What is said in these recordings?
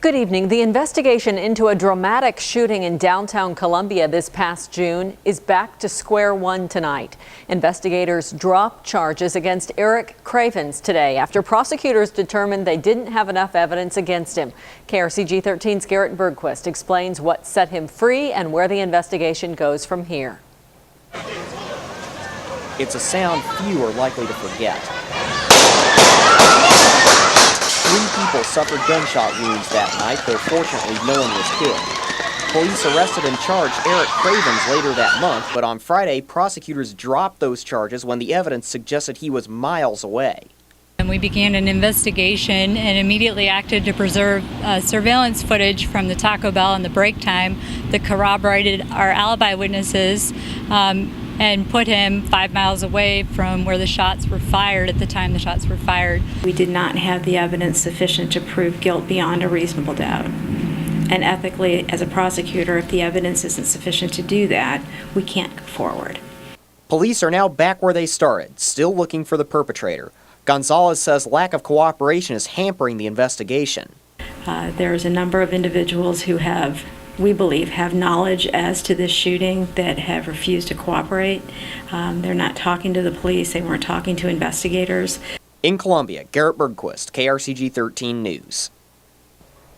Good evening. The investigation into a dramatic shooting in downtown Columbia this past June is back to square one tonight. Investigators dropped charges against Eric Cravens today after prosecutors determined they didn't have enough evidence against him. KRCG 13's Garrett Bergquist explains what set him free and where the investigation goes from here. It's a sound few are likely to forget. 3 people suffered gunshot wounds that night, though fortunately no one was killed. Police arrested and charged Eric Cravens later that month, but on Friday, prosecutors dropped those charges when the evidence suggested he was miles away. And we began an investigation and immediately acted to preserve surveillance footage from the Taco Bell and the break time that corroborated our alibi witnesses and put him 5 miles away from where the shots were fired at the time the shots were fired. We did not have the evidence sufficient to prove guilt beyond a reasonable doubt. And ethically, as a prosecutor, if the evidence isn't sufficient to do that, we can't go forward. Police are now back where they started, still looking for the perpetrator. Gonzalez says lack of cooperation is hampering the investigation. There's a number of individuals who we believe, have knowledge as to this shooting that have refused to cooperate. They're not talking to the police. They weren't talking to investigators. In Columbia, Garrett Bergquist, KRCG 13 News.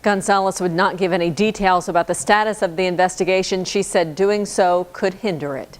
Gonzalez would not give any details about the status of the investigation. She said doing so could hinder it.